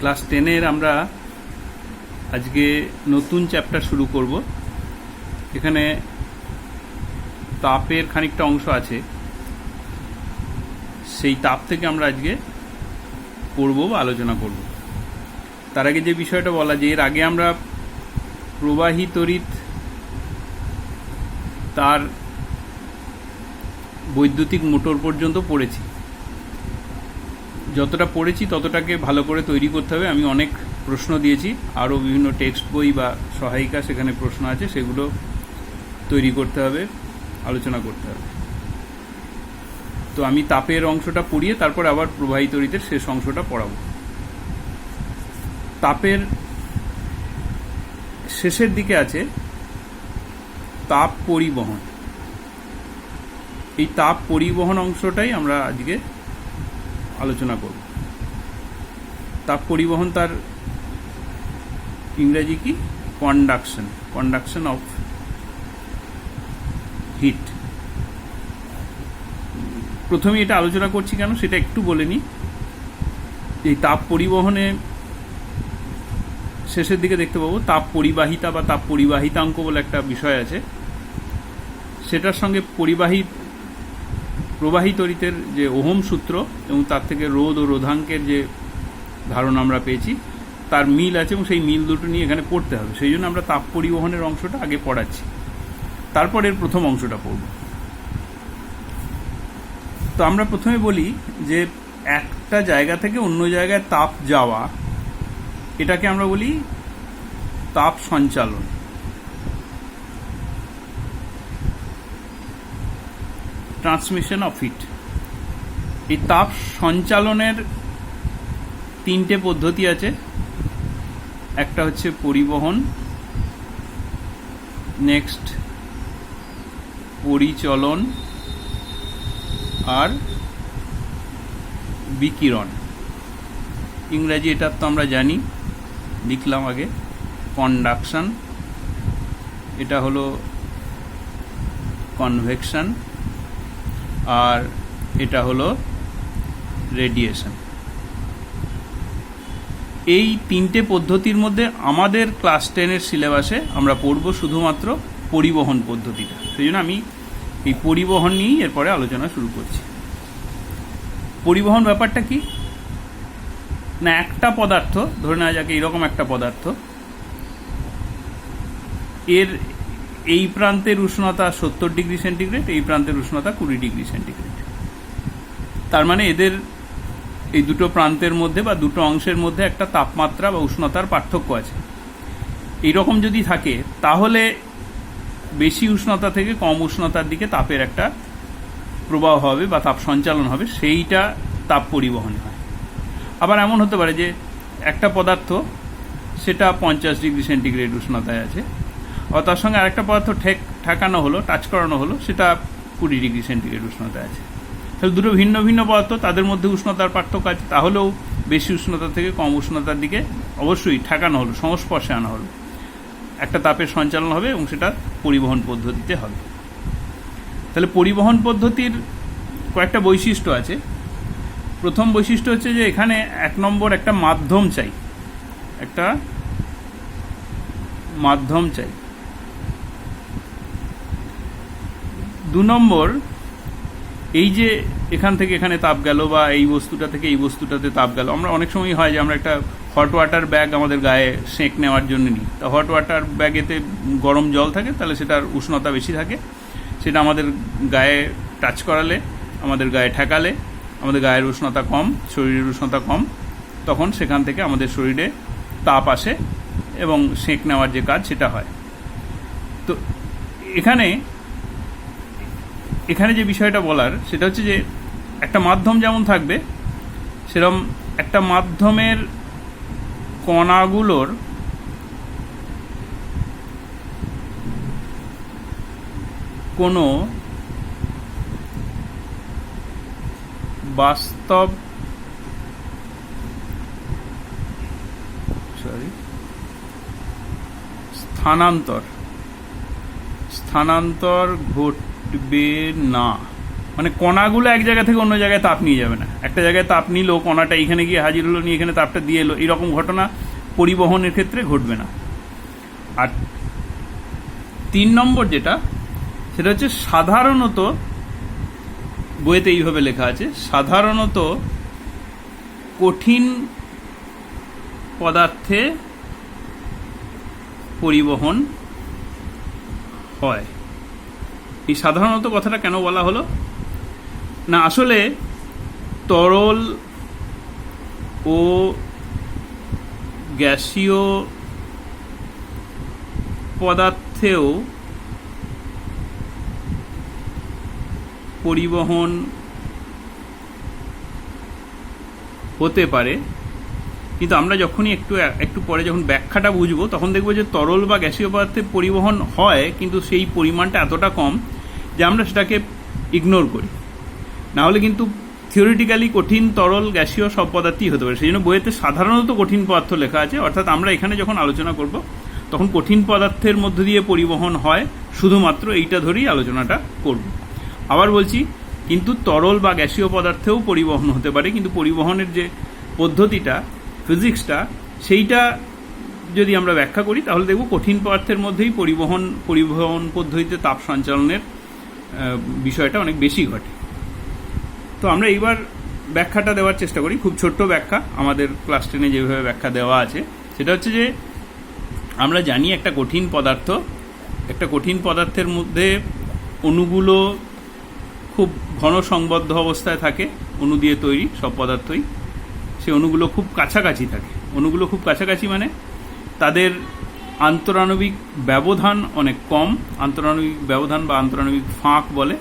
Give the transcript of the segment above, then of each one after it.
Class 10-এর আমরা আজকে নতুন চ্যাপ্টার শুরু করব। এখানে তাপের খানিকটা অংশ আছে, সেই তাপ থেকে আমরা আজকে পড়ব বা আলোচনা করব। তার আগে যে বিষয়টা বলা, যে এর আগে আমরা প্রবাহী তড়িৎ তার বৈদ্যুতিক মোটর পর্যন্ত পড়েছি। যতটা পড়েছি ততটাকে ভালো করে তৈরি করতে হবে। আমি অনেক প্রশ্ন দিয়েছি, আরও বিভিন্ন টেক্সট বই বা সহায়িকা সেখানে প্রশ্ন আছে, সেগুলো তৈরি করতে হবে, আলোচনা করতে হবে। তো আমি তাপের অংশটা পড়িয়ে তারপর আবার প্রবাহী তড়িতের শেষ অংশটা পড়াবো। তাপের শেষের দিকে আছে তাপ পরিবহন। এই তাপ পরিবহন অংশটাই আমরা আজকে আলোচনা করব। তাপ পরিবহন তার ইংরেজি কি? Conduction of heat. প্রথমে এটা আলোচনা করছি কেন সেটা একটু বলে নিই। এই তাপ পরিবহনে শেষের দিকে দেখতে পাবো তাপ পরিবাহিতা বা তাপ পরিবাহিতাঙ্ক বলে একটা বিষয় আছে। সেটার সঙ্গে প্রবাহী তড়িতের যে ওহম সূত্র এবং তার থেকে রোধ ও রোধাঙ্কের যে ধারণা আমরা পেয়েছি তার মিল আছে, এবং সেই মিল দুটো নিয়ে এখানে পড়তে হবে। সেই জন্য আমরা তাপ পরিবহনের অংশটা আগে পড়াচ্ছি, তারপর এর প্রথম অংশটা পড়ব। তো আমরা প্রথমে বলি যে একটা জায়গা থেকে অন্য জায়গায় তাপ যাওয়া, এটাকে আমরা বলি তাপ সঞ্চালন। Transmission of heat. এই তাপ সঞ্চালনের তিনটে পদ্ধতি আছে। একটা হচ্ছে পরিবহন, নেক্সট পরিচলন, আর বিকিরণ। ইংরাজি এটা তো আমরা জানি, লিখলাম আগে, কন্ডাকশন, এটা হলো কনভেকশন, আর এটা হলো রেডিয়েশন। এই তিনটে পদ্ধতির মধ্যে আমাদের ক্লাস 10-এর সিলেবাসে আমরা পড়ব শুধুমাত্র পরিবহন পদ্ধতিটা। সেই জন্য আমি এই পরিবহন নিয়েই এরপরে আলোচনা শুরু করছি। পরিবহন ব্যাপারটা কি না, একটা পদার্থ ধরে নেওয়া যাক, এইরকম একটা পদার্থ, এর এই প্রান্তের উষ্ণতা 70 ডিগ্রি সেন্টিগ্রেড, এই প্রান্তের উষ্ণতা 20 ডিগ্রি সেন্টিগ্রেড। তার মানে এদের এই দুটো প্রান্তের মধ্যে বা দুটো অংশের মধ্যে একটা তাপমাত্রা বা উষ্ণতার পার্থক্য আছে। এইরকম যদি থাকে তাহলে বেশি উষ্ণতা থেকে কম উষ্ণতার দিকে তাপের একটা প্রবাহ হবে বা তাপ সঞ্চালন হবে, সেইটা তাপ পরিবহন হয়। আবার এমন হতে পারে যে একটা পদার্থ সেটা 50 ডিগ্রি সেন্টিগ্রেড উষ্ণতায় আছে, আর তার সঙ্গে আরেকটা পদার্থ ঠেকানো হলো, টাচ করানো হলো, সেটা 20 ডিগ্রি সেন্টিগ্রেড উষ্ণতায় আছে। তাহলে দুটো ভিন্ন ভিন্ন পদার্থ, তাদের মধ্যে উষ্ণতার পার্থক্য আছে, তাহলেও বেশি উষ্ণতা থেকে কম উষ্ণতার দিকে অবশ্যই ঠেকানো হলো, সংস্পর্শে আনা হলো, একটা তাপের সঞ্চালন হবে, এবং সেটা পরিবহন পদ্ধতিতে হবে। তাহলে পরিবহন পদ্ধতির কয়েকটা বৈশিষ্ট্য আছে। প্রথম বৈশিষ্ট্য হচ্ছে যে এখানে 1 নম্বর একটা মাধ্যম চাই, একটা মাধ্যম চাই। 2 নম্বর, এই যে এখান থেকে এখানে তাপ গেল বা এই বস্তুটা থেকে এই বস্তুটাতে তাপ গেল, আমরা অনেক সময় হয় যে আমরা একটা হট ওয়াটার ব্যাগ আমাদের গায়ে সেঁক নেওয়ার জন্য নিই। তা হট ওয়াটার ব্যাগেতে গরম জল থাকে, তাহলে সেটার উষ্ণতা বেশি থাকে, সেটা আমাদের গায়ে টাচ করালে, আমাদের গায়ে ঠেকালে আমাদের গায়ের উষ্ণতা কম, শরীরের উষ্ণতা কম, তখন সেখান থেকে আমাদের শরীরে তাপ আসে এবং সেঁক নেওয়ার যে কাজ সেটা হয়। তো এখানে যে বিষয়টা বলার সেটা হচ্ছে যে একটা মাধ্যম যেমন থাকবে, সেরকম একটা মাধ্যমের কণাগুলোর কোনো বাস্তব স্থানান্তর ঘটবে না। মানে কণাগুলো এক জায়গা থেকে অন্য জায়গায় তাপ নিয়ে যাবে না। একটা জায়গায় তাপ নিল, কণাটা এখানে গিয়ে হাজির হলো, নিয়ে এখানে তাপটা দিয়ে এলো, এরকম ঘটনা পরিবহনের ক্ষেত্রে ঘটবে না। আর 3 নম্বর যেটা, সেটা হচ্ছে সাধারণত বইতে এইভাবে লেখা আছে, সাধারণত কঠিন পদার্থে পরিবহন হয়। এই সাধারণত কথাটা কেন বলা হলো না, আসলে তরল ও গ্যাসীয় পদার্থেও পরিবহন হতে পারে, কিন্তু আমরা যখনই একটু পরে যখন ব্যাখ্যাটা বুঝবো তখন দেখবো যে তরল বা গ্যাসীয় পদার্থে পরিবহন হয়, কিন্তু সেই পরিমাণটা এতটা কম যে আমরা সেটাকে ইগনোর করি। না হলে কিন্তু থিওরিটিক্যালি কঠিন, তরল, গ্যাসীয় সব পদার্থই হতে পারে। সেই জন্য বইয়েতে সাধারণত কঠিন পদার্থ লেখা আছে, অর্থাৎ আমরা এখানে যখন আলোচনা করব তখন কঠিন পদার্থের মধ্য দিয়ে পরিবহন হয়, শুধুমাত্র এইটা ধরেই আলোচনাটা করব। আবার বলছি, কিন্তু তরল বা গ্যাসীয় পদার্থেও পরিবহন হতে পারে, কিন্তু পরিবহনের যে পদ্ধতিটা, ফিজিক্সটা, সেইটা যদি আমরা ব্যাখ্যা করি তাহলে দেখব কঠিন পদার্থের মধ্যেই পরিবহন পদ্ধতিতে তাপ সঞ্চালনের বিষয়টা অনেক বেশি ঘটে। তো আমরা এইবার ব্যাখ্যাটা দেওয়ার চেষ্টা করি, খুব ছোট্ট ব্যাখ্যা, আমাদের ক্লাস 10-এ যেভাবে ব্যাখ্যা দেওয়া আছে। সেটা হচ্ছে যে আমরা জানি একটা কঠিন পদার্থের মধ্যে অণুগুলো খুব ঘন সংবদ্ধ অবস্থায় থাকে, অণু দিয়ে তৈরি সব পদার্থই। সেই অণুগুলো খুব কাছাকাছি থাকে। অণুগুলো খুব কাছাকাছি মানে তাদের আন্তরাণবিক ব্যবধান অনেক কম, আন্তরাণবিক ব্যবধান বা আন্তরাণবিক ফাঁক বলে,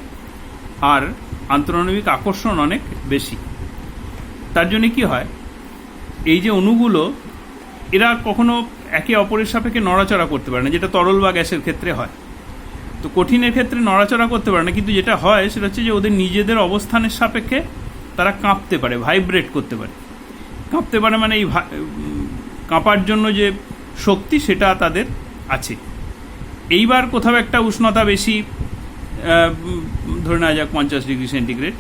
আর আন্তরাণবিক আকর্ষণ অনেক বেশি। তার জন্য কি হয়, এই যে অণুগুলো এরা কখনো একে অপরের সাপেক্ষে নড়াচড়া করতে পারে না, যেটা তরল বা গ্যাসের ক্ষেত্রে হয়। তো কঠিনের ক্ষেত্রে নড়াচড়া করতে পারে না, কিন্তু যেটা হয় সেটা হচ্ছে যে ওদের নিজেদের অবস্থানের সাপেক্ষে তারা কাঁপতে পারে, ভাইব্রেট করতে পারে। কাঁপতে পারে মানে এই কাঁপার জন্য যে শক্তি সেটা তাদের আছে। এইবার কোথাও একটা উষ্ণতা বেশি, ধরে নেওয়া যাক 50 ডিগ্রি সেন্টিগ্রেড,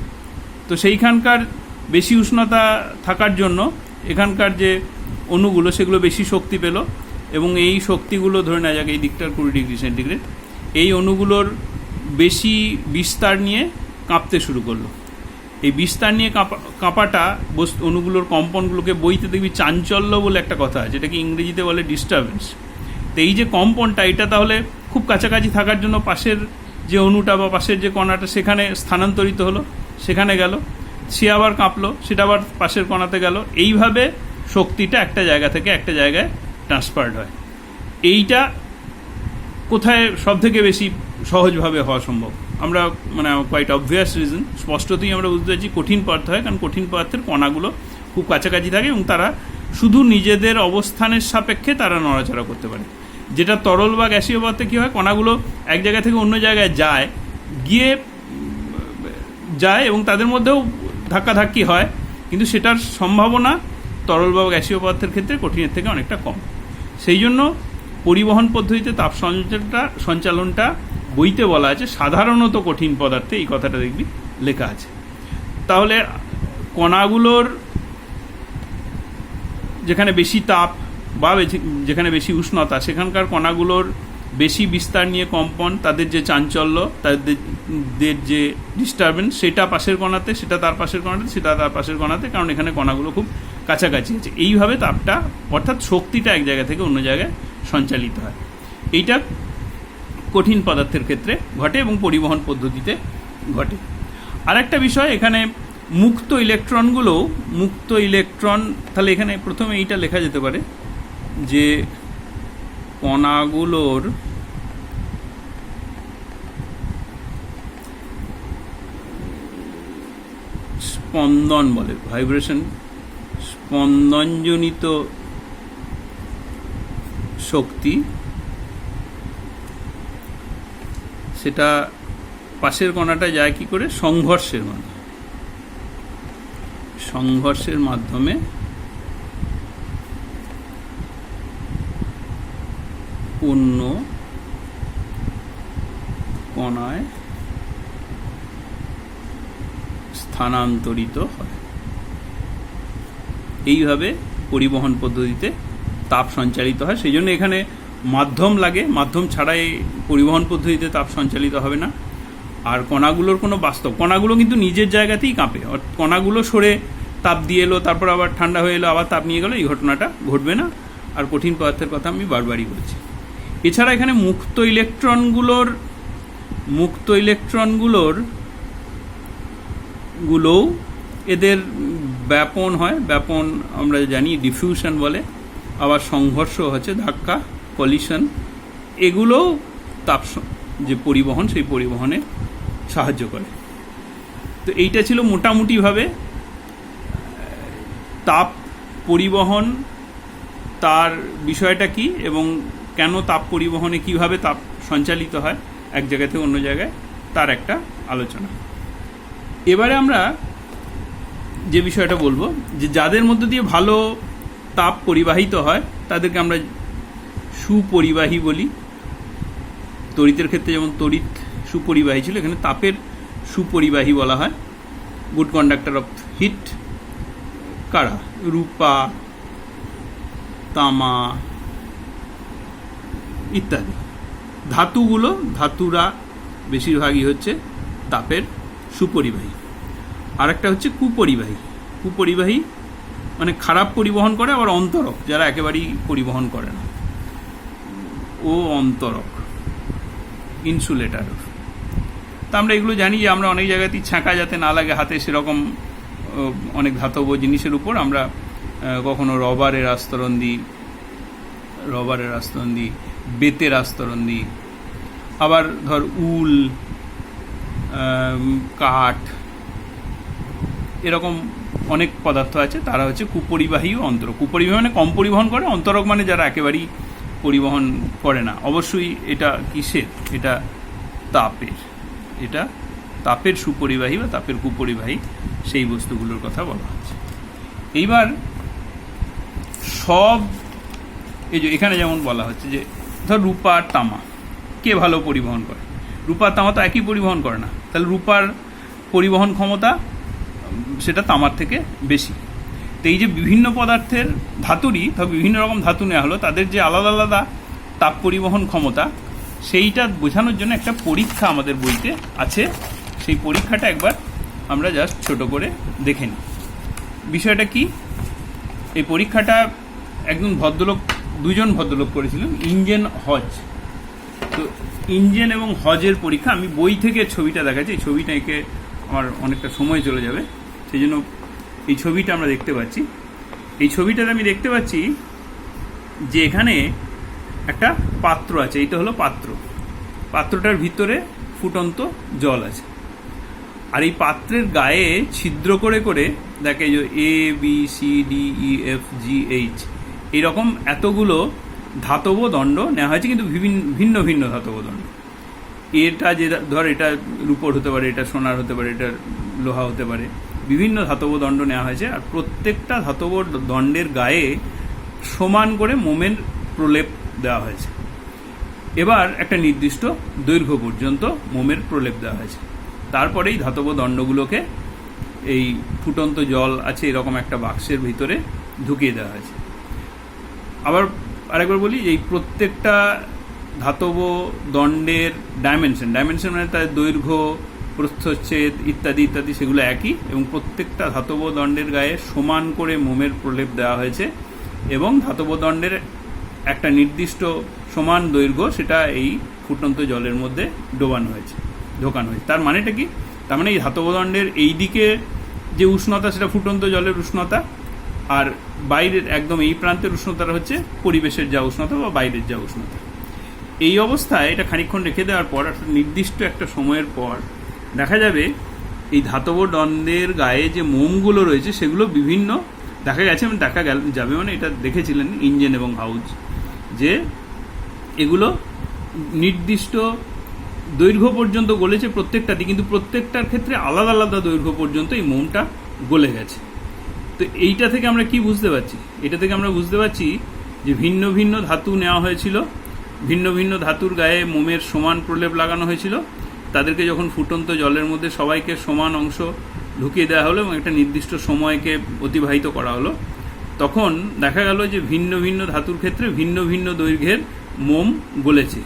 তো সেইখানকার বেশি উষ্ণতা থাকার জন্য এখানকার যে অণুগুলো সেগুলো বেশি শক্তি পেল, এবং এই শক্তিগুলো ধরে নেওয়া যাক এই দিকটার 20 ডিগ্রি সেন্টিগ্রেড, এই অণুগুলোর বেশি বিস্তার নিয়ে কাঁপতে শুরু করলো। এই বিস্তার নিয়ে কাঁপাটা অণুগুলোর কম্পনগুলোকে বইতে দেখবি চাঞ্চল্য বলে একটা কথা আছে, যেটাকে ইংরেজিতে বলে ডিস্টারবেন্স। তো এই যে কম্পনটা, এটা তাহলে খুব কাছাকাছি থাকার জন্য পাশের যে অণুটা বা পাশের যে কণাটা সেখানে স্থানান্তরিত হলো, সেখানে গেল, সে আবার কাঁপলো, সেটা আবার পাশের কণাতে গেল। এইভাবে শক্তিটা একটা জায়গা থেকে একটা জায়গায় ট্রান্সফার্ড হয়। এইটা কোথায় সব থেকে বেশি সহজভাবে হওয়া সম্ভব? আমরা কোয়াইট অবভিয়াস রিজন, স্পষ্টতই আমরা বুঝতে পারছি কঠিন পদার্থ হয়, কারণ কঠিন পদার্থের কণাগুলো খুব কাছাকাছি থাকে এবং তারা শুধু নিজেদের অবস্থানের সাপেক্ষে তারা নড়াচড়া করতে পারে। যেটা তরল বা গ্যাসীয় পদার্থে কী হয়, কণাগুলো এক জায়গা থেকে অন্য জায়গায় যায় এবং তাদের মধ্যেও ধাক্কাধাক্কি হয়, কিন্তু সেটার সম্ভাবনা তরল বা গ্যাসীয় পদার্থের ক্ষেত্রে কঠিনের থেকে অনেকটা কম। সেই জন্য পরিবহন পদ্ধতিতে তাপ সঞ্চালনটা বইতে বলা আছে সাধারণত কঠিন পদার্থে, এই কথাটা দেখবি লেখা আছে। তাহলে কণাগুলোর যেখানে বেশি তাপ বা যেখানে বেশি উষ্ণতা, সেখানকার কণাগুলোর বেশি বিস্তার নিয়ে কম্পন, তাদের যে চাঞ্চল্য, তাদের যে ডিস্টারবেন্স, সেটা পাশের কণাতে, সেটা তার পাশের কণাতে, সেটা তার পাশের কণাতে, কারণ এখানে কণাগুলো খুব কাছাকাছি আছে। এইভাবে তাপটা, অর্থাৎ শক্তিটা এক জায়গা থেকে অন্য জায়গায় সঞ্চালিত হয়। এইটা কঠিন পদার্থের ক্ষেত্রে ঘটে এবং পরিবহন পদ্ধতিতে ঘটে। আর একটা বিষয়, এখানে মুক্ত ইলেকট্রন, তাহলে এখানে প্রথমে এইটা লেখা যেতে পারে যে কণাগুলোর স্পন্দন বলে, ভাইব্রেশন, স্পন্দনজনিত শক্তি, সেটা পাশের কণাটা যায় কি করে? সংঘর্ষের মাধ্যমে অন্য কণায় স্থানান্তরিত হয়। এইভাবে পরিবহন পদ্ধতিতে তাপ সঞ্চালিত হয়। সেই জন্য এখানে মাধ্যম লাগে, মাধ্যম ছাড়াই পরিবহন পদ্ধতিতে তাপ সঞ্চালিত হবে না। আর কণাগুলোর কোনো বাস্তব, কণাগুলো কিন্তু নিজের জায়গাতেই কাঁপে, কণাগুলো সরে তাপ দিয়ে এলো, তারপর আবার ঠান্ডা হয়ে এলো, আবার তাপ নিয়ে গেলো, এই ঘটনাটা ঘটবে না। আর কঠিন পদার্থের কথা আমি বারবারই বলেছি। এছাড়া এখানে মুক্ত ইলেকট্রনগুলোও এদের ব্যাপন হয়, ব্যাপন আমরা জানি ডিফিউশন বলে, আবার সংঘর্ষ হচ্ছে ধাক্কা, কলিশন, এগুলোও তাপ যে পরিবহন সেই পরিবহনে সাহায্য করে। তো এইটা ছিল মোটামুটিভাবে তাপ পরিবহন, তার বিষয়টা কি এবং কেন তাপ পরিবহনে কিভাবে তাপ সঞ্চালিত হয় এক জায়গা থেকে অন্য জায়গায়, তার একটা আলোচনা। এবারে আমরা যে বিষয়টা বলবো, যে যাদের মধ্যে দিয়ে ভালো তাপ পরিবাহিত হয় তাদেরকে আমরা সুপরিবাহী বলি। তড়িতের ক্ষেত্রে যেমন তড়িৎ সুপরিবাহী ছিল, এখানে তাপের সুপরিবাহী বলা হয়। গুড কন্ডাক্টর অফ হিট কারা? রূপা, তামা ইত্যাদি ধাতুরা বেশিরভাগই হচ্ছে তাপের সুপরিবাহী। আর একটা হচ্ছে কুপরিবাহী মানে খারাপ পরিবহন করে, আবার অন্তরক যারা একেবারেই পরিবহন করে না, ও অন্তরক, ইনসুলেটার। তা আমরা এগুলো জানি যে আমরা অনেক জায়গাতেই ছাঁকা যাতে না লাগে হাতে, সেরকম অনেক ধাতব জিনিসের উপর আমরা কখনো রবারের আস্তরণ দিই, বেতের আস্তরণ দিই। আবার ধর উল, কাঠ, এরকম অনেক পদার্থ আছে, তারা হচ্ছে কুপরিবাহী ও অন্তরক। কুপরিবাহী মানে কম পরিবহন করে, অন্তরক মানে যারা একেবারেই পরিবহন করে না। অবশ্যই এটা কিসের? এটা তাপের সুপরিবাহী বা তাপের কুপরিবাহী, সেই বস্তুগুলোর কথা বলা হচ্ছে। এইবার সব এই যে এখানে যেমন বলা হচ্ছে যে ধর রূপা আর তামা কে ভালো পরিবহন করে? রূপা আর তামা তো একই পরিবহন করে না, তাহলে রূপার পরিবহন ক্ষমতা সেটা তামার থেকে বেশি। তো এই যে বিভিন্ন পদার্থের ধাতুরই বিভিন্ন রকম ধাতু নেওয়া হলো, তাদের যে আলাদা আলাদা তাপ পরিবহন ক্ষমতা, সেইটা বোঝানোর জন্য একটা পরীক্ষা আমাদের বইতে আছে। সেই পরীক্ষাটা একবার আমরা জাস্ট ছোট করে দেখে নিই। বিষয়টা কি? এই পরীক্ষাটা দুজন ভদ্রলোক করেছিলেন, ইঞ্জেন হজ। তো ইঞ্জেন এবং হজের পরীক্ষা, আমি বই থেকে ছবিটা দেখাচ্ছি। এই ছবিটা এঁকে আমার অনেকটা সময় চলে যাবে, সেই জন্য এই ছবিটা আমরা দেখতে পাচ্ছি। এই ছবিটাতে আমি দেখতে পাচ্ছি যে এখানে একটা পাত্র আছে, এইটা হলো পাত্রটার ভিতরে ফুটন্ত জল আছে। আর এই পাত্রের গায়ে ছিদ্র করে করে দেখে যে ABCDEFGH এইরকম এতগুলো ধাতব দণ্ড নেওয়া হয়েছে, কিন্তু ভিন্ন ভিন্ন ধাতব দণ্ড। এটা যে ধর এটা রূপোর হতে পারে, এটা সোনার হতে পারে, এটা লোহা হতে পারে, বিভিন্ন ধাতব দণ্ড নেওয়া হয়েছে। আর প্রত্যেকটা ধাতব দণ্ডের গায়ে সমান করে মোমের প্রলেপ দেওয়া হয়েছে। এবার একটা নির্দিষ্ট দৈর্ঘ্য পর্যন্ত মোমের প্রলেপ দেওয়া হয়েছে। তারপরেই ধাতব দণ্ডগুলোকে এই ফুটন্ত জল আছে এরকম একটা বাক্সের ভিতরে ঢুকিয়ে দেওয়া হয়েছে। আবার আরেকবার বলি, এই প্রত্যেকটা ধাতব দণ্ডের ডাইমেনশন মানে তার দৈর্ঘ্য, প্রস্থচ্ছেদ ইত্যাদি ইত্যাদি সেগুলো একই, এবং প্রত্যেকটা ধাতব দণ্ডের গায়ে সমান করে মোমের প্রলেপ দেওয়া হয়েছে, এবং ধাতব দণ্ডের একটা নির্দিষ্ট সমান দৈর্ঘ্য সেটা এই ফুটন্ত জলের মধ্যে ঢোকানো হয়েছে। তার মানেটা কি? তার মানে এই ধাতব দণ্ডের এই দিকে যে উষ্ণতা সেটা ফুটন্ত জলের উষ্ণতা, আর বাইরের একদম এই প্রান্তের উষ্ণতাটা হচ্ছে পরিবেশের যা উষ্ণতা বা বাইরের যা উষ্ণতা। এই অবস্থায় এটা খানিকক্ষণ রেখে দেওয়ার পর নির্দিষ্ট একটা সময়ের পর দেখা যাবে এই ধাতব দণ্ডের গায়ে যে মোমগুলো রয়েছে সেগুলো বিভিন্ন দেখা যাবে মানে এটা দেখেছিলেন ইঞ্জেন এবং হাউজ, যে এগুলো নির্দিষ্ট দৈর্ঘ্য পর্যন্ত গলেছে প্রত্যেকটাতে, কিন্তু প্রত্যেকটার ক্ষেত্রে আলাদা আলাদা দৈর্ঘ্য পর্যন্ত এই মোমটা গলে গেছে। তো এইটা থেকে আমরা কি বুঝতে পারছি? এটা থেকে আমরা বুঝতে পারছি যে ভিন্ন ভিন্ন ধাতু নেওয়া হয়েছিল, ভিন্ন ভিন্ন ধাতুর গায়ে মোমের সমান প্রলেপ লাগানো হয়েছিল। তাদেরকে যখন ফুটন্ত জলের মধ্যে সবাইকে সমান অংশ ঢুকিয়ে দেওয়া হলো এবং একটা নির্দিষ্ট সময়কে অতিবাহিত করা হলো, তখন দেখা গেল যে ভিন্ন ভিন্ন ধাতুর ক্ষেত্রে ভিন্ন ভিন্ন দৈর্ঘ্যের মোম গলেছে।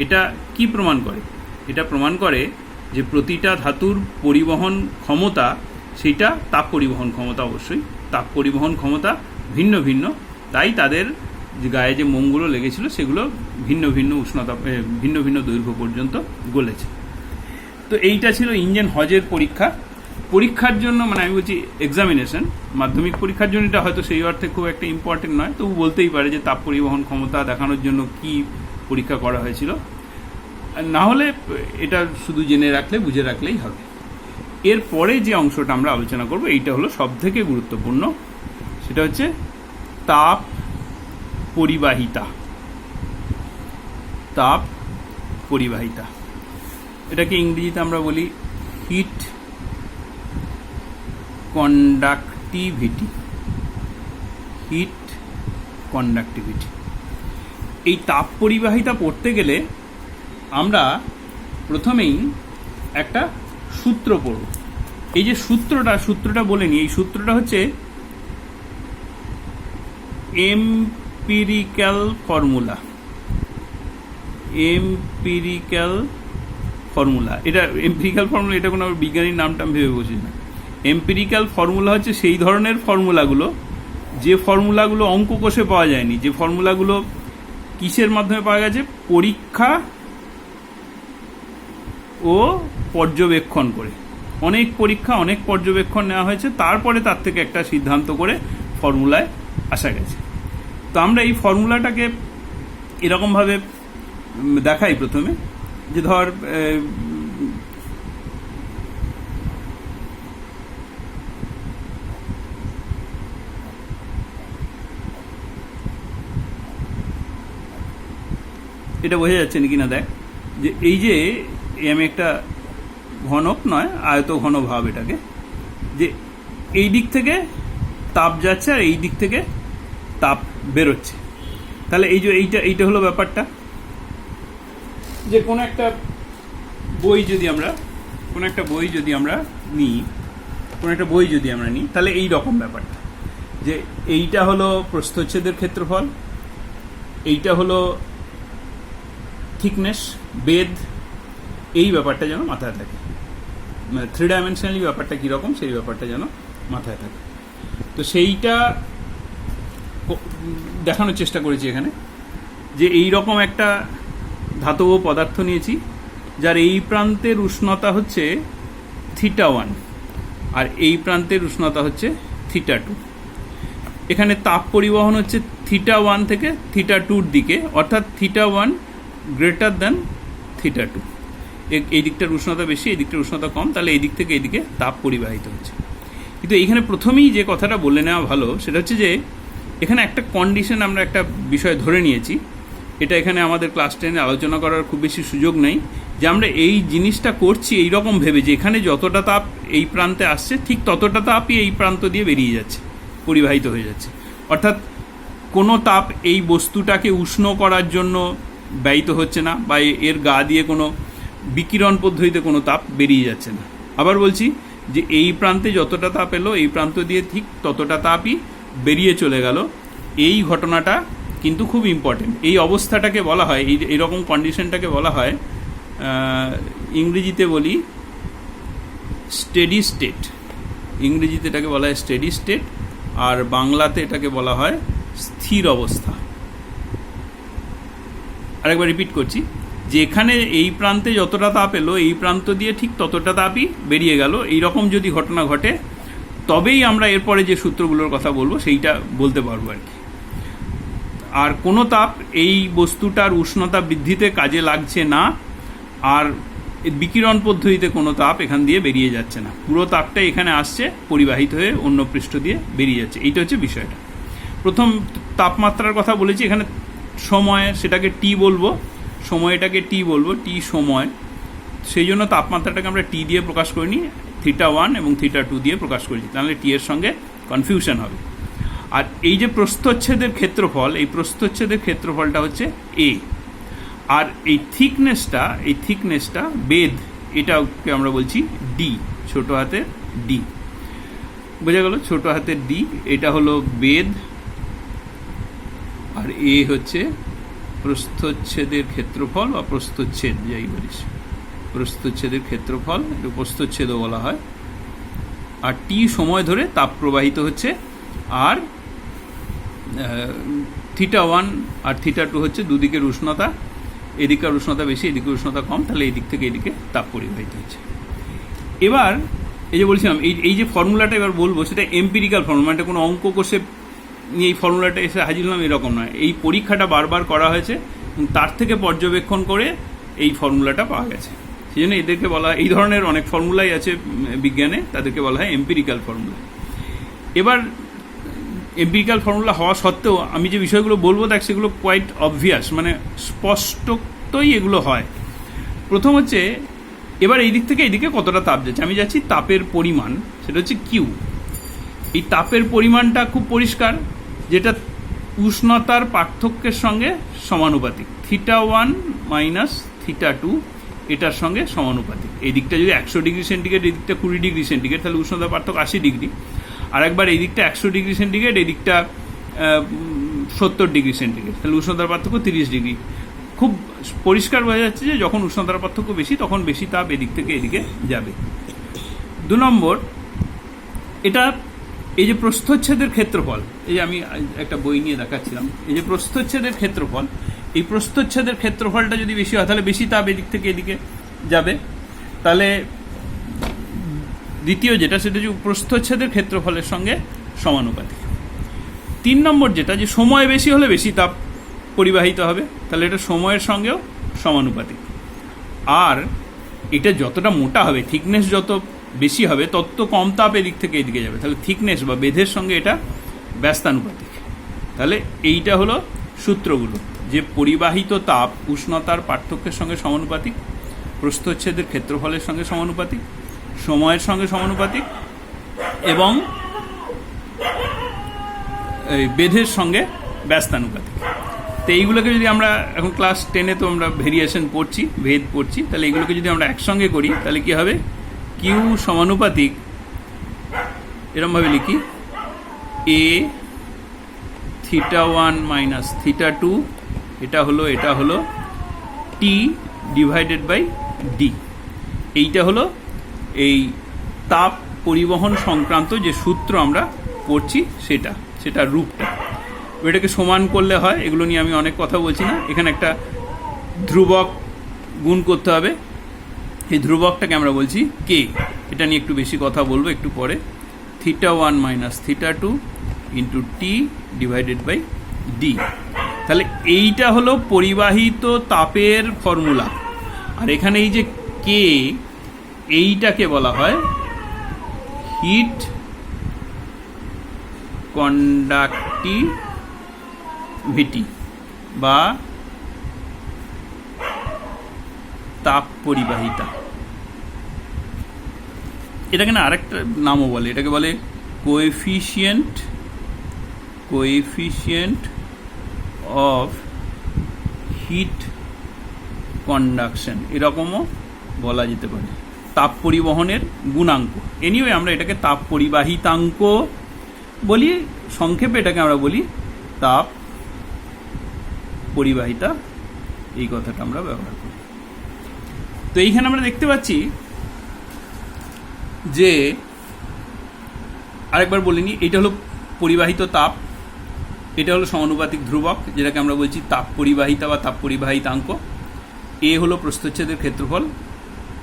এটা কি প্রমাণ করে? এটা প্রমাণ করে যে প্রতিটা ধাতুর পরিবহন ক্ষমতা, সেইটা তাপ পরিবহন ক্ষমতা, অবশ্যই তাপ পরিবহন ক্ষমতা ভিন্ন ভিন্ন, তাই তাদের যে গায়ে যে মোমগুলো লেগেছিল সেগুলো ভিন্ন ভিন্ন উষ্ণতা, ভিন্ন ভিন্ন দৈর্ঘ্য পর্যন্ত গলেছে। তো এইটা ছিল ইঞ্জেন হজের পরীক্ষার জন্য, মানে আমি বলছি এক্সামিনেশন, মাধ্যমিক পরীক্ষার জন্য এটা হয়তো সেই অর্থে খুব একটা ইম্পর্টেন্ট নয়, তবু বলতেই পারে যে তাপ পরিবহন ক্ষমতা দেখানোর জন্য কি পরীক্ষা করা হয়েছিল। না হলে এটা শুধু জেনে রাখলে, বুঝে রাখলেই হবে। এরপরে যে অংশটা আমরা আলোচনা করব এইটা হলো সবথেকে গুরুত্বপূর্ণ, সেটা হচ্ছে তাপ পরিবাহিতা। তাপ পরিবাহিতা, এটাকে ইংরেজিতে আমরা বলি হিট কন্ডাক্টিভিটি। Hit conductivity. এই তাপ পরিবাহিতা পড়তে গেলে আমরা প্রথমেই একটা সূত্র পড়ব। এই যে সূত্রটা বলে নিই। এই সূত্রটা হচ্ছে এম্পিরিক্যাল ফর্মুলা। এটা এম্পিরিক্যাল ফর্মুলা, এটা কোনো বিজ্ঞানীর নামটা আমি ভেবে বসি না। এম্পিরিক্যাল ফর্মুলা হচ্ছে সেই ধরনের ফর্মুলাগুলো, যে ফর্মুলাগুলো অঙ্ক কোষে পাওয়া যায়নি, যে ফর্মুলাগুলো কিসের মাধ্যমে পাওয়া গেছে? পরীক্ষা ও পর্যবেক্ষণ করে। অনেক পরীক্ষা, অনেক পর্যবেক্ষণ নেওয়া হয়েছে, তারপরে তার থেকে একটা সিদ্ধান্ত করে ফর্মুলায় আসা গেছে। তো আমরা এই ফর্মুলাটাকে এরকমভাবে দেখাই প্রথমে, যে ধর এটা বোঝা যাচ্ছে নাকি না, দেখ যে এই যে আমি একটা ঘনক নয়, আয়ত ঘন ভাব, এটাকে যে এই দিক থেকে তাপ যাচ্ছে আর এই দিক থেকে তাপ বেরোচ্ছে। তাহলে এই যে এইটা হলো ব্যাপারটা, যে কোনো একটা বই যদি আমরা নিই, তাহলে এই রকম ব্যাপারটা, যে এইটা হলো প্রস্থচ্ছেদের ক্ষেত্রফল, এইটা হলো থিকনেস, বেদ, এই ব্যাপারটা যেন মাথায় থাকে, মানে 3 ডাইমেনশনালি ব্যাপারটা কীরকম সেই ব্যাপারটা যেন মাথায় থাকে। তো সেইটা দেখানোর চেষ্টা করেছি এখানে, যে এই রকম একটা ধাতব পদার্থ নিয়েছি, যার এই প্রান্তের উষ্ণতা হচ্ছে θ1 আর এই প্রান্তের উষ্ণতা হচ্ছে θ2। এখানে তাপ পরিবহন হচ্ছে θ1 থেকে θ2-র দিকে, অর্থাৎ θ1 গ্রেটার দ্যান θ2। এই দিকটার উষ্ণতা বেশি, এই দিকটার উষ্ণতা কম, তাহলে এই দিক থেকে এইদিকে তাপ পরিবাহিত হচ্ছে। কিন্তু এইখানে প্রথমেই যে কথাটা বলে নেওয়া ভালো, সেটা হচ্ছে যে এখানে একটা কন্ডিশন, আমরা একটা বিষয় ধরে নিয়েছি, এটা এখানে আমাদের ক্লাস 10-এ আলোচনা করার খুব বেশি সুযোগ নেই, যে আমরা এই জিনিসটা করছি এইরকম ভেবে যে এখানে যতটা তাপ এই প্রান্তে আসছে ঠিক ততটা তাপই এই প্রান্ত দিয়ে বেরিয়ে যাচ্ছে, পরিবাহিত হয়ে যাচ্ছে। অর্থাৎ কোনো তাপ এই বস্তুটাকে উষ্ণ করার জন্য ব্যয়িত হচ্ছে না, বা এর গা দিয়ে কোনো বিকিরণ পদ্ধতিতে কোনো তাপ বেরিয়ে যাচ্ছে না। আবার বলছি যে এই প্রান্তে যতটা তাপ এলো এই প্রান্ত দিয়ে ঠিক ততটা তাপই বেরিয়ে চলে গেল। এই ঘটনাটা কিন্তু খুব ইম্পর্টেন্ট। এই অবস্থাটাকে বলা হয়, এইরকম কন্ডিশনটাকে বলা হয়, ইংরেজিতে বলি স্টেডি স্টেট। ইংরেজিতে এটাকে বলা হয় স্টেডি স্টেট, আর বাংলাতে এটাকে বলা হয় স্থির অবস্থা। আরেকবার রিপিট করছি, যে এখানে এই প্রান্তে যতটা তাপ এলো এই প্রান্ত দিয়ে ঠিক ততটা তাপই বেরিয়ে গেল, এইরকম যদি ঘটনা ঘটে তবেই আমরা এরপরে যে সূত্রগুলোর কথা বলবো সেইটা বলতে পারবো আর কি। আর কোনো তাপ এই বস্তুটার উষ্ণতা বৃদ্ধিতে কাজে লাগছে না, আর বিকিরণ পদ্ধতিতে কোনো তাপ এখান দিয়ে বেরিয়ে যাচ্ছে না, পুরো তাপটা এখানে আসছে, পরিবাহিত হয়ে অন্য পৃষ্ঠ দিয়ে বেরিয়ে যাচ্ছে। এইটা হচ্ছে বিষয়টা। প্রথম তাপমাত্রার কথা বলেছি, এখানে সময়, সেটাকে টি বলবো, সময়টাকে টি বলবো, টি সময়, সেই জন্য তাপমাত্রাটাকে আমরা টি দিয়ে প্রকাশ করিনি, θ1 এবং θ2 দিয়ে প্রকাশ করেছি, তাহলে টি এর সঙ্গে কনফিউশন হবে। আর এই যে প্রস্থচ্ছেদের ক্ষেত্রফল, এই প্রস্থচ্ছেদের ক্ষেত্রফলটা হচ্ছে এ, আর এই থিকনেসটা বেদ, এটাকে আমরা বলছি ডি, ছোট হাতের ডি। বোঝা গেল? ছোট হাতের ডি এটা হলো বেদ, আর এ হচ্ছে প্রস্থচ্ছেদের ক্ষেত্রফল বা প্রস্থচ্ছেদ, যাই বলিস, প্রস্থচ্ছেদের ক্ষেত্রফল, এটা প্রস্থচ্ছেদও বলা হয়। আর টি সময় ধরে তাপ প্রবাহিত হচ্ছে, আর θ1 আর θ2 হচ্ছে দুদিকের উষ্ণতা, এদিকের উষ্ণতা বেশি, এদিকের উষ্ণতা কম, তাহলে এই দিক থেকে এদিকে তাপ পরিবাহিত হচ্ছে। এবার এই যে বলছিলাম, এই যে ফর্মুলাটা এবার বলবো, সেটা এম্পিরিক্যাল ফর্মুলা, মানে কোনো অঙ্ক কোষে নিয়ে এই ফর্মুলাটা এসে হাজির হলাম এরকম নয়। এই পরীক্ষাটা বারবার করা হয়েছে এবং তার থেকে পর্যবেক্ষণ করে এই ফর্মুলাটা পাওয়া গেছে। সেই জন্য এদেরকে বলা হয়, এই ধরনের অনেক ফর্মুলাই আছে বিজ্ঞানে, তাদেরকে বলা হয় এম্পিরিক্যাল ফর্মুলা। এবার এম্পিরিক্যাল ফর্মুলা হওয়া সত্ত্বেও আমি যে বিষয়গুলো বলবো দেখ, সেগুলো কোয়াইট অবভিয়াস, মানে স্পষ্টতই এগুলো হয়। প্রথম হচ্ছে, এবার এই দিক থেকে এইদিকে কতটা তাপ যাচ্ছে, আমি যাচ্ছি তাপের পরিমাণ, সেটা হচ্ছে কিউ। এই তাপের পরিমাণটা খুব পরিষ্কার, যেটা উষ্ণতার পার্থক্যের সঙ্গে সমানুপাতিক। θ1 মাইনাস θ2 এটার সঙ্গে সমানুপাতিক। এই দিকটা যদি 100 ডিগ্রি সেন্টিগ্রেড, এই দিকটা 20 ডিগ্রি সেন্টিগ্রেড, তাহলে উষ্ণতার পার্থক্য 80 ডিগ্রি। আর একবার এই দিকটা 100 ডিগ্রি সেন্টিগ্রেড, এই দিকটা 70 ডিগ্রি সেন্টিগ্রেড, তাহলে উষ্ণতার পার্থক্য 30 ডিগ্রি। খুব পরিষ্কার বোঝা যাচ্ছে যে যখন উষ্ণতার পার্থক্য বেশি, তখন বেশি তাপ এদিক থেকে এদিকে যাবে। 2 নম্বর, এটা এই যে প্রস্থচ্ছেদের ক্ষেত্রফল, এই যে আমি একটা বই নিয়ে দেখাচ্ছিলাম, এই যে প্রস্থচ্ছেদের ক্ষেত্রফল, এই প্রস্থচ্ছেদের ক্ষেত্রফলটা যদি বেশি হয়, তাহলে বেশি তাপ এদিক থেকে এদিকে যাবে। তাহলে দ্বিতীয় যেটা, সেটা যে প্রস্থচ্ছেদের ক্ষেত্রফলের সঙ্গে সমানুপাতিক। 3 নম্বর যেটা, যে সময় বেশি হলে বেশি তাপ পরিবাহিত হবে, তাহলে এটা সময়ের সঙ্গেও সমানুপাতিক। আর এটা যতটা মোটা হবে, থিকনেস যত বেশি হবে, তত কম তাপ এদিক থেকে এদিকে যাবে, তাহলে থিকনেস বা বেধের সঙ্গে এটা ব্যস্তানুপাতিক। তাহলে এইটা হলো সূত্রগুলো, যে পরিবাহিত তাপ উষ্ণতার পার্থক্যের সঙ্গে সমানুপাতিক, প্রস্থচ্ছেদের ক্ষেত্রফলের সঙ্গে সমানুপাতিক, সময়ের সঙ্গে সমানুপাতিক, এবং বেধের সঙ্গে ব্যস্তানুপাতিক। তো এইগুলোকে যদি আমরা এখন ক্লাস 10-এ তো আমরা ভেরিয়েশন পড়ছি, ভেদ পড়ছি, তাহলে এইগুলোকে যদি আমরা একসঙ্গে করি, তাহলে কি হবে? কিউ সমানুপাতিক, এরমভাবে লিখি, এ θ1 মাইনাস θ2, এটা হলো টি ডিভাইডেড বাই ডি। এইটা হলো এই তাপ পরিবহন সংক্রান্ত যে সূত্র আমরা পড়ছি, সেটা রূপটা। এটাকে সমান করলে হয়, এগুলো নিয়ে আমি অনেক কথা বলছি না। এখানে একটা ধ্রুবক গুণ করতে হবে, এই ধ্রুবকটাকে আমরা বলছি কে। এটা নিয়ে একটু বেশি কথা বলবো একটু পরে। θ1 minus θ2 into t divided by d. তাহলে এইটা হলো পরিবাহিত তাপের ফর্মুলা। আর এখানে এই যে কে, এইটাকে বলা হয় হিট কন্ডাক্টিভিটি বা তাপ পরিবাহিতা। এটাকে না আরেকটা নামও বলে, এটাকে বলে কোএফিসিয়েন্ট অফ হিট কন্ডাকশন, এরকমও বলা যেতে পারে, তাপ পরিবহনের গুণাঙ্ক। এনিওয়ে আমরা এটাকে তাপ পরিবাহিতাঙ্ক বলি, সংক্ষেপে এটাকে আমরা বলি তাপ পরিবাহিতা, এই কথাটা আমরা ব্যবহার করি। তো এইখানে আমরা দেখতে পাচ্ছি যে, আরেকবার বলিনি, এটা হলো পরিবাহিত তাপ, এটা হলো সমানুপাতিক ধ্রুবক, যেটাকে আমরা বলছি তাপ পরিবাহিতা বা তাপ পরিবাহিতাঙ্ক। এ হলো প্রস্থচ্ছেদের ক্ষেত্রফল,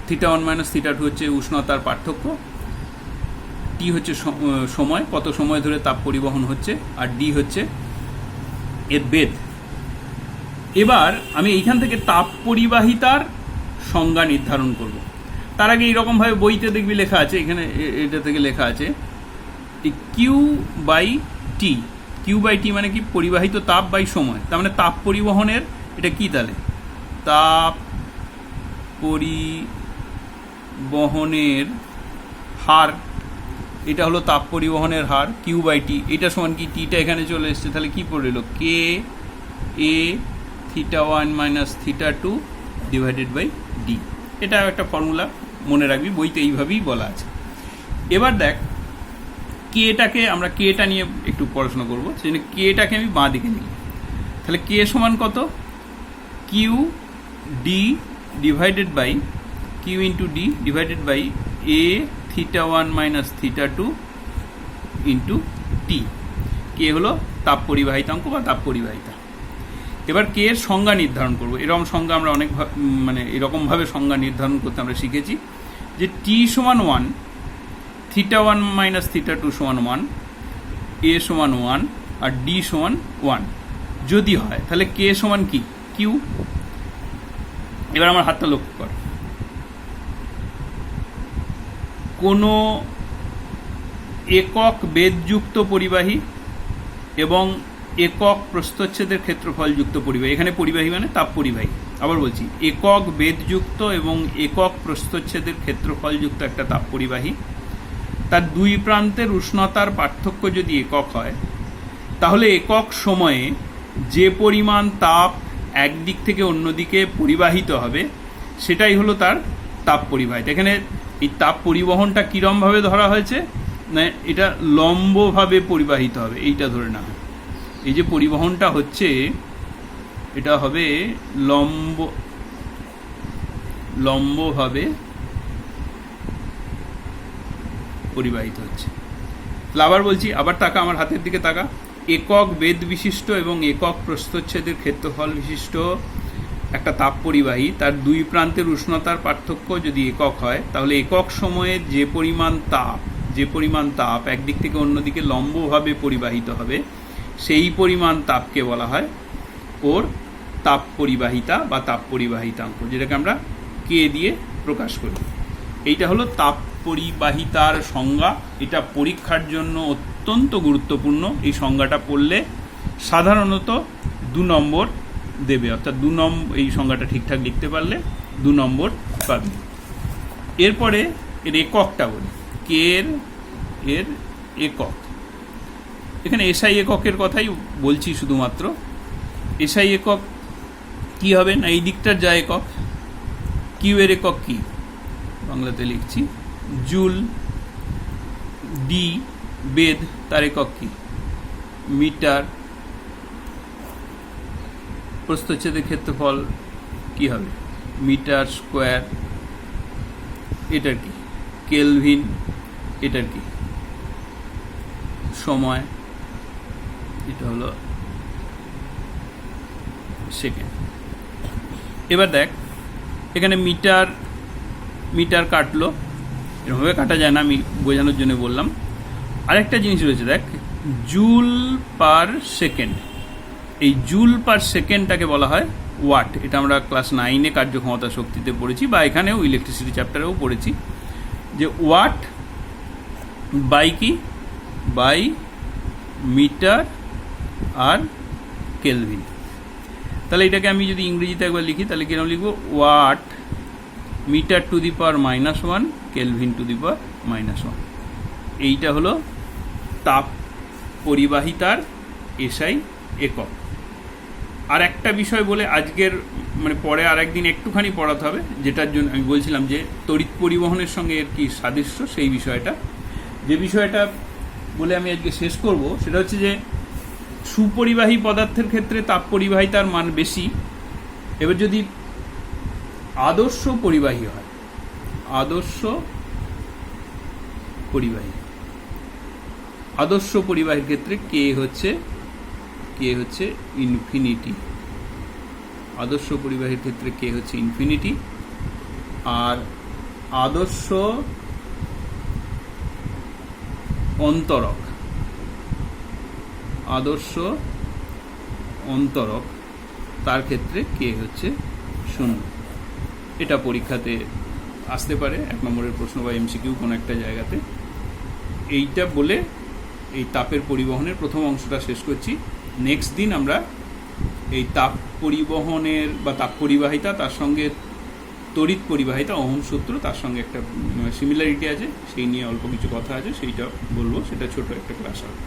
θ1 মাইনাস θ2 হচ্ছে উষ্ণতার পার্থক্য, টি হচ্ছে সময়, কত সময় ধরে তাপ পরিবহন হচ্ছে, আর ডি হচ্ছে এর বেধ। এবার আমি এইখান থেকে তাপ পরিবাহিতার সংজ্ঞা নির্ধারণ করব। তার আগে এইরকমভাবে বইতে দেখবি লেখা আছে, এখানে এটা থেকে লেখা আছে q by t. Q by t মানে কি? পরিবাহিত তাপ বাই সময়। তার মানে তাপ পরিবহনের এটা কি? তাহলে তাপ পরিবহনের হার, এটা হলো তাপ পরিবহনের হার, কিউ বাই টি। এটা সমান কি? টিটা এখানে চলে এসছে, তাহলে কি পড়ে এলো? কে এ θ1 মাইনাস θ2 ডিভাইডেড বাই ডি। এটা একটা ফর্মুলা, মনে রাখবি, বইতে এইভাবেই বলা আছে। এবার দেখ কেটাকে আমরা কেটা নিয়ে একটু পড়াশোনা করবো, সেজন্য কেটাকে আমি বাঁ দিকে নিই। তাহলে কে সমান কত? Q d divided by q into d divided by a θ1 minus θ2 into t. K হলো তাপ পরিবাহিতাঙ্ক বা তাপ পরিবাহিতা। এবার কে এর সংজ্ঞা নির্ধারণ করব। এরকম সংজ্ঞা আমরা অনেক এরকমভাবে সংজ্ঞা নির্ধারণ করতে আমরা শিখেছি যে টি সমান 1, θ1 মাইনাস θ2 সমান 1, এ সমান 1 আর ডি সমান 1 যদি হয়, তাহলে কে সমান কি? কিউ। এবার আমার হাতটা লক্ষ্য কর, কোনো একক বেধযুক্ত পরিবাহী এবং একক প্রস্থচ্ছেদের ক্ষেত্রফলযুক্ত পরিবাহী, এখানে পরিবাহী মানে তাপ পরিবাহী, আবার বলছি একক বেধযুক্ত এবং একক প্রস্থচ্ছেদের ক্ষেত্রফলযুক্ত একটা তাপ পরিবাহী, তার দুই প্রান্তের উষ্ণতার পার্থক্য যদি একক হয়, তাহলে একক সময়ে যে পরিমাণ তাপ একদিক থেকে অন্যদিকে পরিবাহিত হবে সেটাই হলো তার তাপ পরিবাহিতা। এখানে এই তাপ পরিবহনটা কিরমভাবে ধরা হয়েছে না, এটা লম্বভাবে পরিবাহিত হবে, এইটা ধরে না। এই যে পরিবহনটা হচ্ছে এটা হবে লম্বভাবে পরিবাহিত হচ্ছে। আবার বলছি, আবার তাকা, আমার হাতের দিকে তাকা। একক বেধ বিশিষ্ট এবং একক প্রস্থচ্ছেদের ক্ষেত্রফল বিশিষ্ট একটা তাপ পরিবাহী, তার দুই প্রান্তের উষ্ণতার পার্থক্য যদি একক হয়, তাহলে একক সময়ে যে পরিমাণ তাপ একদিক থেকে অন্যদিকে লম্বভাবে পরিবাহিত হবে সেই পরিমাণ তাপকে বলা হয় ওর তাপ পরিবাহিতা বা তাপ পরিবাহিতাঙ্ক, যেটাকে আমরা কে দিয়ে প্রকাশ করি। এইটা হলো তাপ পরিবাহিতার সংজ্ঞা। এটা পরীক্ষার জন্য অত্যন্ত গুরুত্বপূর্ণ। এই সংজ্ঞাটা পড়লে সাধারণত 2 নম্বর দেবে, অর্থাৎ এই সংজ্ঞাটা ঠিকঠাক লিখতে পারলে 2 নম্বর পাবে। এরপরে এর এককটা বলি, কে এর একক। এখানে এসআই এককের কথাই বলছি শুধুমাত্র। এসআই একক কি হবে না, এই দিকটার যা একক, কিউ এর একক কি বাংলাতে লিখছি জুল, ডি বেধ তার একক কি মিটার, প্রস্থচ্ছেদের ক্ষেত্রফল কি হবে মিটার স্কোয়ার, এটার কি কেলভিন, এটার কি সময়, এটা হলো সেকেন্ড। এবার দেখ এখানে মিটার কাটলো, এরকমভাবে কাটা যায় না, আমি বোঝানোর জন্য বললাম। আরেকটা জিনিস রয়েছে, দেখ জুল পার সেকেন্ড। এই জুল পার সেকেন্ডটাকে বলা হয় ওয়াট। এটা আমরা ক্লাস 9-এ কার্যক্ষমতা শক্তিতে পড়েছি, বা এখানেও ইলেকট্রিসিটি চ্যাপ্টারেও পড়েছি যে ওয়াট বাই কি বাই মিটার আর কেলভিন। তাহলে এটাকে আমি যদি ইংরেজিতে একবার লিখি তাহলে কিরকম লিখবো, watt metre to the power -1 kelvin to the power -1। এইটা হলো তাপ পরিবাহিতার এসআই একক। আর একটা বিষয় বলে আজকের পরে আর একদিন একটুখানি পড়াতে হবে, যেটার জন্য আমি বলছিলাম যে তড়িৎ পরিবহনের সঙ্গে এর কি সাদৃশ্য, সেই বিষয়টা যে বিষয়টা বলে আমি আজকে শেষ করব সেটা হচ্ছে যে সুপরিবাহী পদার্থের ক্ষেত্রে তাপ পরিবাহিতার মান বেশি। এবার যদি আদর্শ পরিবাহীর ক্ষেত্রে কে হচ্ছে ইনফিনিটি। আদর্শ পরিবাহীর ক্ষেত্রে কে হচ্ছে ইনফিনিটি। আর আদর্শ অন্তরক তার ক্ষেত্রে কে হচ্ছে 0। এটা পরীক্ষাতে আসতে পারে, 1 নম্বরের প্রশ্ন বা এমসিকিউ কোনো একটা জায়গাতে। এইটা বলে এই তাপের পরিবহনের প্রথম অংশটা শেষ করছি। নেক্সট দিন আমরা এই তাপ পরিবহনের বা তাপ পরিবাহিতা, তার সঙ্গে তড়িৎ পরিবাহিতা, ওহম সূত্র, তার সঙ্গে একটা সিমিলারিটি আছে, সেই নিয়ে অল্প কিছু কথা আছে, সেইটা বলবো। সেটা ছোট একটা ক্লাস হবে।